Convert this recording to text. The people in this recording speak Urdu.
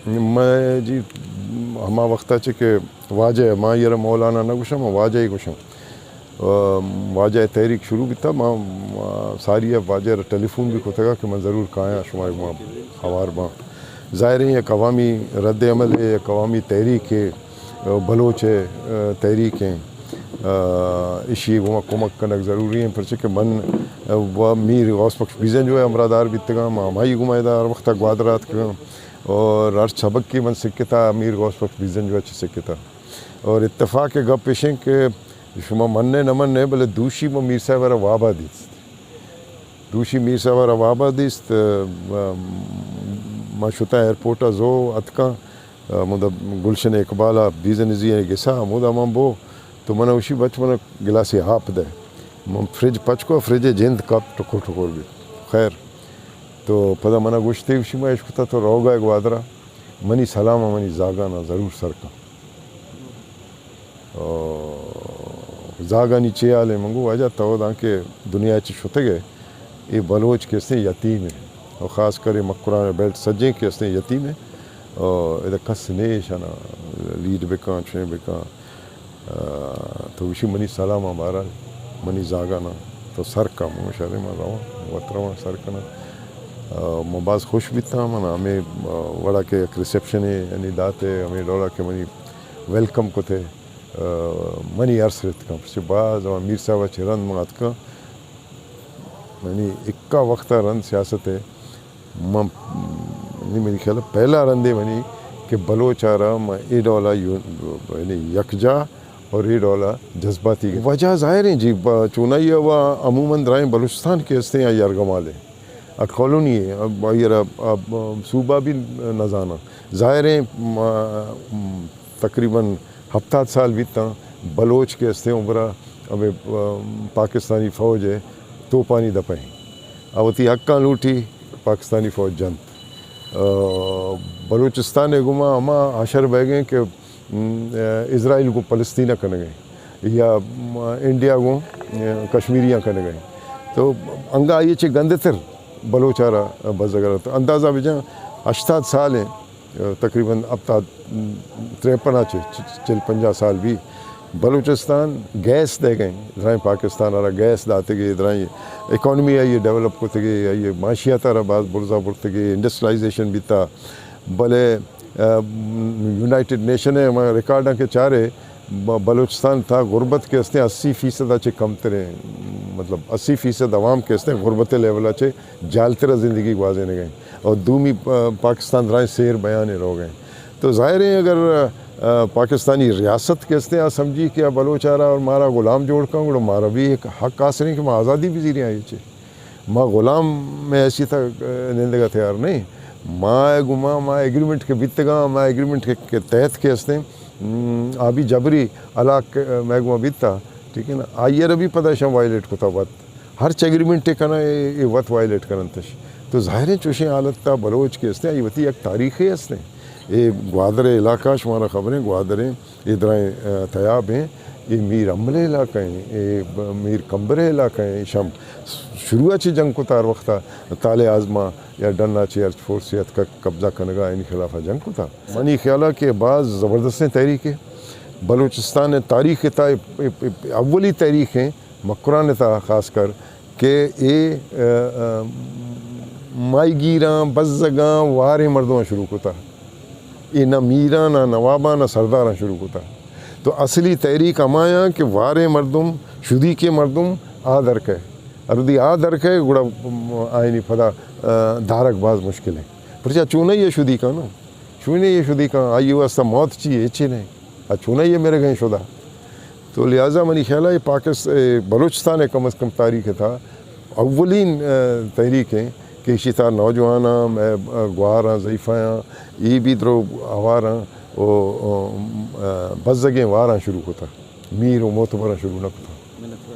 میں جی ہما وقتا چ کہ واجہ ماں یہ مولانا نہ گوشم واجہ ہی گوشم واجہ تحریک شروع بھی تھا ماں ساری واجہ ٹیلی فون بھی کھوتا گا کہ میں ضرور کہاں شمار ماں خوار ماں ظاہر ہے ایک عوامی رد عمل ہے، ایک عوامی تحریک ہے، بلوچ ہے تحریک ہیں اشی وہ کمک کنک ضروری ہیں پرچہ کہ من وہ میر غوث بخش بیزن جو ہے امرادار بیتگاں مائی گمائے دار وقت گوادرات کا اور ہر سبق کی من سکتا میر غوث بخش بیزن جو اچھی سکتا اور اتفاق کے گپ پیشیں کہ شما مننے نہ مننے بلے دوشی میں میر صاحب وابا دیست دوشی میر صاحب وابا دیست ما شتا ایئرپورٹ زو اتکا مدہ گلشن اقبالہ بیزن ازی گسا مدہ من بو تو من اوشی بچ من گلاسی ہاپ دے من فریج پچ کو فریج جند کپ ٹکو ٹکور بھی خیر تو پدا منہ گوشتے اوشی میں عشق تھا تو رو گئے گوادرہ منی سلام منی زاگانا ضرور سرکا زاگانی چے آلے منگو واجہ تو داں کہ دنیا چی شتے گئے یہ بلوچ کے اسنے یتیم ہے اور خاص کر مقران بیلٹ سجیں کے اسنے یتیم ہے اور ادھا کس نیشانا لیڈ بکاں چھویں بکاں تو اسی منی سلام ہمارا منی زاگانا تو سر کا مشاہدے میں رہا وطرہ سر کا مباز خوش بھی تھا منا ہمیں وڑا کے ایک ریسیپشن ہے یعنی داتے ہمیں ڈولا کے منی ویلکم کو تھے منی عرص رہت کا پھر بعض میر صاحب اچھے رند منات کا یعنی اکا وقتہ رند سیاست ہے میری خیال پہلا رندے منی کہ بلوچ آ رہا میں اے ڈولا یعنی یکجا اور اے ڈولا جذباتی وجہ ظاہر ہیں جی چونائی و عموماً درائیں بلوچستان کے ہستے ہیں یارگمالے کالونی ہے اب صوبہ بھی نزانہ ظاہر ہیں تقریباً ہفتاد سال بیتا بلوچ کے ہستے عمرہ اب پاکستانی فوج ہے تو پانی دپائیں اوتی حقاں لوٹی پاکستانی فوج جنت بلوچستان گما ہما حشر بہ گئے کہ اسرائیل کو فلسطینہ کرنے گئے یا انڈیا کو کشمیریاں کرنے گئے تو انگا یہ چھ گندے تر بلوچارا بس اگر تو اندازہ بجا 80 سال ہیں تقریباً اب تا 53 چل 50 سال بھی بلوچستان گیس دے گئے ادھرائیں پاکستان آرہ گیس داتے گئے ادھرائیں اکانومی آئیے ڈیولپ کرتے گئے آئیے معاشیات آرہ بعض برزا بڑھتے گئے انڈسٹرائزیشن بھی تھا بلے یونائٹڈ نیشن ہے ہمارے ریکارڈاں کے چارے بلوچستان تھا غربت کے ہستے 80% اچھے کم ترے مطلب 80% عوام کے ہستے غربت لیول اچھے جالترہ زندگی گوازے نے گئے اور دومی پاکستان درائیں سیر بیانے رو گئے تو ظاہر ہے اگر پاکستانی ریاست کے ہستے سمجھی کہ بلوچ آ رہا اور مارا غلام جوڑ کا گڑا مارا بھی ایک حق حاصل ہے کہ میں آزادی بھی زیریں آئی چھے ماں غلام میں ایسی تھا نندگا تیار نہیں ماں گما ماں ایگریمنٹ کے بیتگاں ماں ایگریمنٹ کے تحت کے ہستے آبی جبری علاق میں گما بیتا ٹھیک ہے نا آئیر بھی پتہ شاہ وائلیٹ کتا وقت ہر چ ایگریمنٹ کنا یہ وقت وائلیٹ کرن تش تو ظاہر چوشیں حالت تا بلوچ کے ہستے یہ وتی ایک تاریخی ہستے یہ گوادر علاقہ شمارا خبریں گوادریں ادھرائیں تیاب ہیں یہ میر عملے علاقہ ہیں یہ میر کمبرے علاقہ ہیں شام شروع اچھی جنگ کو تار وقتا تال آزما یا ڈنا چی ارچ فورسیت کا قبضہ کنگا ان خلافہ جنگ کو تھا منی خیالہ کہ بعض زبردست تحریکیں بلوچستان تاریخ تا اولی تحریک ہیں مقران تا خاص کر کہ یہ مائی گیراں بزگاں وارے مردوں شروع کو تھا یہ نہ میراں نہ نواباں نہ سرداراں شروع ہوتا تو اصلی تحریک امایا کہ وارے مردم شدی کے مردم آدرک ہے اردی آدرک ہے گڑا آئینی پدا دھارک باز مشکل ہے پرچہ چونا یہ شدی کا نا چونے یہ شدی کا آئی واسطہ موت چاہیے اچھے نہیں چونا یہ میرے گئیں شدہ تو لہٰذا منی خیال ہے بلوچستان کم از کم تاریخ تھا اولین تحریکیں کہ اسی طرح نوجواناں میں گوہاراں ضعیفیاں یہ بھی درو آواراں بزگیں واراں شروع ہوتا میر و معتبراں شروع نہ ہوتا